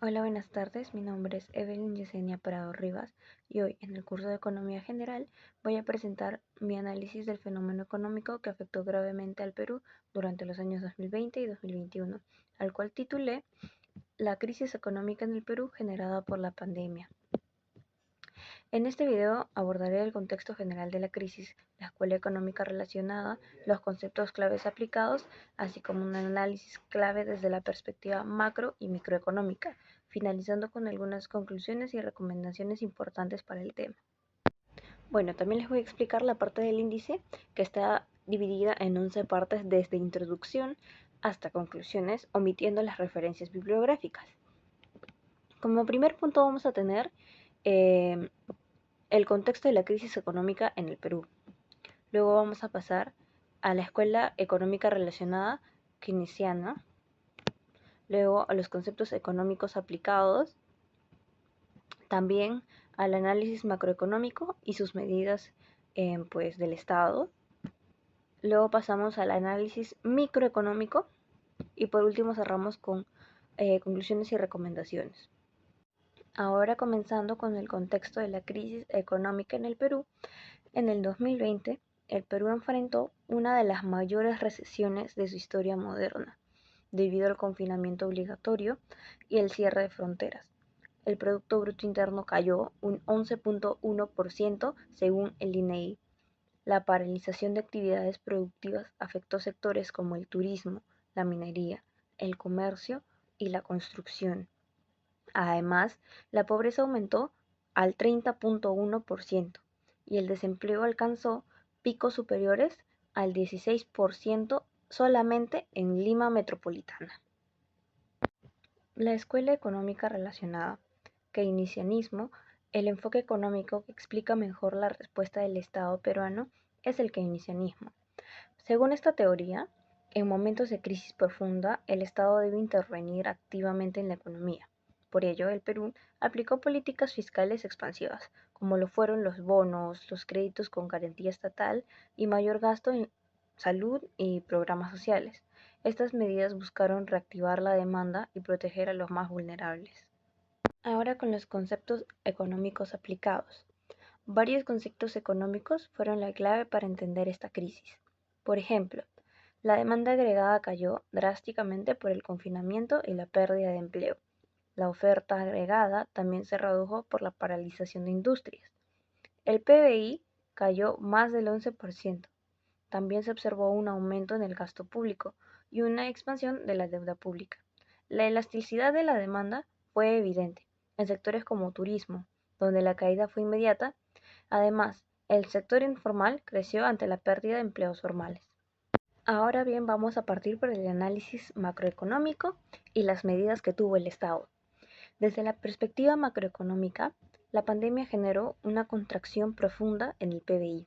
Hola, buenas tardes. Mi nombre es Evelyn Yesenia Prado Rivas y hoy en el curso de Economía General voy a presentar mi análisis del fenómeno económico que afectó gravemente al Perú durante los años 2020 y 2021, al cual titulé La crisis económica en el Perú generada por la pandemia. En este video abordaré el contexto general de la crisis, la escuela económica relacionada, los conceptos claves aplicados, así como un análisis clave desde la perspectiva macro y microeconómica, finalizando con algunas conclusiones y recomendaciones importantes para el tema. Bueno, también les voy a explicar la parte del índice, que está dividida en 11 partes desde introducción hasta conclusiones, omitiendo las referencias bibliográficas. Como primer punto vamos a tener eh, el contexto de la crisis económica en el Perú. Luego vamos a pasar a la escuela económica relacionada keynesiana, luego a los conceptos económicos aplicados, también al análisis macroeconómico y sus medidas pues, del Estado. Luego pasamos al análisis microeconómico y por último cerramos con conclusiones y recomendaciones. Ahora comenzando con el contexto de la crisis económica en el Perú. En el 2020, el Perú enfrentó una de las mayores recesiones de su historia moderna, debido al confinamiento obligatorio y el cierre de fronteras. El Producto Bruto Interno cayó un 11.1% según el INEI. La paralización de actividades productivas afectó sectores como el turismo, la minería, el comercio y la construcción. Además, la pobreza aumentó al 30.1% y el desempleo alcanzó picos superiores al 16% solamente en Lima metropolitana. La escuela económica relacionada, keynesianismo, el enfoque económico que explica mejor la respuesta del Estado peruano es el keynesianismo. Según esta teoría, en momentos de crisis profunda, el Estado debe intervenir activamente en la economía. Por ello, el Perú aplicó políticas fiscales expansivas, como lo fueron los bonos, los créditos con garantía estatal y mayor gasto en salud y programas sociales. Estas medidas buscaron reactivar la demanda y proteger a los más vulnerables. Ahora con los conceptos económicos aplicados. Varios conceptos económicos fueron la clave para entender esta crisis. Por ejemplo, la demanda agregada cayó drásticamente por el confinamiento y la pérdida de empleo. La oferta agregada también se redujo por la paralización de industrias. El PBI cayó más del 11%. También se observó un aumento en el gasto público y una expansión de la deuda pública. La elasticidad de la demanda fue evidente en sectores como turismo, donde la caída fue inmediata. Además, el sector informal creció ante la pérdida de empleos formales. Ahora bien, vamos a partir por el análisis macroeconómico y las medidas que tuvo el Estado. Desde la perspectiva macroeconómica, la pandemia generó una contracción profunda en el PBI.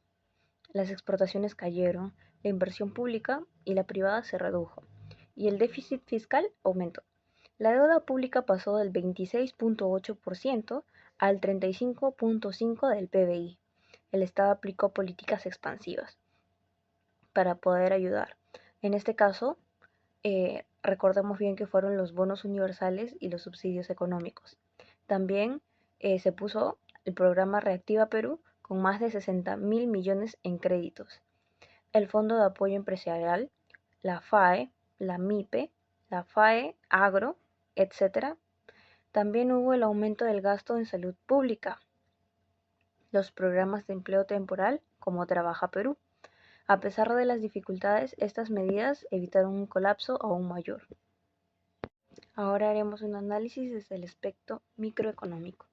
Las exportaciones cayeron, la inversión pública y la privada se redujo, y el déficit fiscal aumentó. La deuda pública pasó del 26.8% al 35.5% del PBI. El Estado aplicó políticas expansivas para poder ayudar. En este caso, recordemos bien que fueron los bonos universales y los subsidios económicos. También se puso el programa Reactiva Perú con más de 60.000 millones en créditos. El Fondo de Apoyo Empresarial, la FAE, la MIPE, la FAE Agro, etc. También hubo el aumento del gasto en salud pública, los programas de empleo temporal como Trabaja Perú. A pesar de las dificultades, estas medidas evitaron un colapso aún mayor. Ahora haremos un análisis desde el aspecto microeconómico.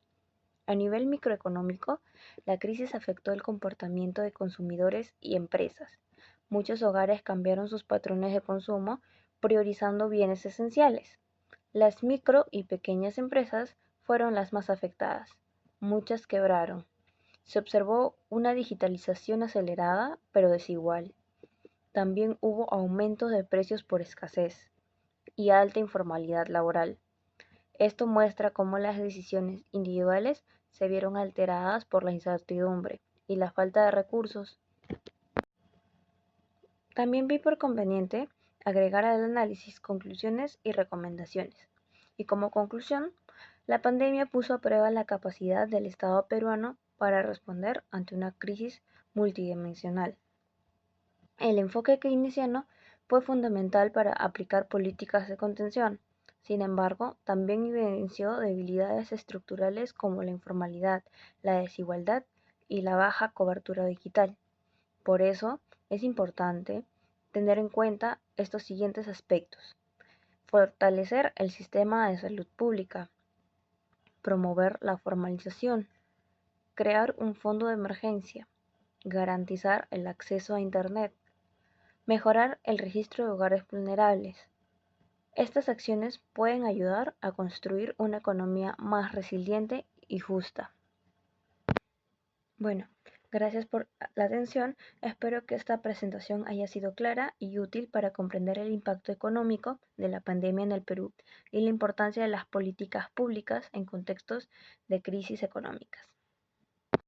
A nivel microeconómico, la crisis afectó el comportamiento de consumidores y empresas. Muchos hogares cambiaron sus patrones de consumo, priorizando bienes esenciales. Las micro y pequeñas empresas fueron las más afectadas. Muchas quebraron. Se observó una digitalización acelerada pero desigual. También hubo aumentos de precios por escasez y alta informalidad laboral. Esto muestra cómo las decisiones individuales se vieron alteradas por la incertidumbre y la falta de recursos. También vi por conveniente agregar al análisis conclusiones y recomendaciones. Y como conclusión, La pandemia puso a prueba la capacidad del Estado peruano para responder ante una crisis multidimensional. El enfoque keynesiano fue fundamental para aplicar políticas de contención. Sin embargo, también evidenció debilidades estructurales como la informalidad, la desigualdad y la baja cobertura digital. Por eso, es importante tener en cuenta estos siguientes aspectos: fortalecer el sistema de salud pública, promover la formalización, crear un fondo de emergencia, garantizar el acceso a Internet, mejorar el registro de hogares vulnerables. Estas acciones pueden ayudar a construir una economía más resiliente y justa. Bueno, gracias por la atención. Espero que esta presentación haya sido clara y útil para comprender el impacto económico de la pandemia en el Perú y la importancia de las políticas públicas en contextos de crisis económicas.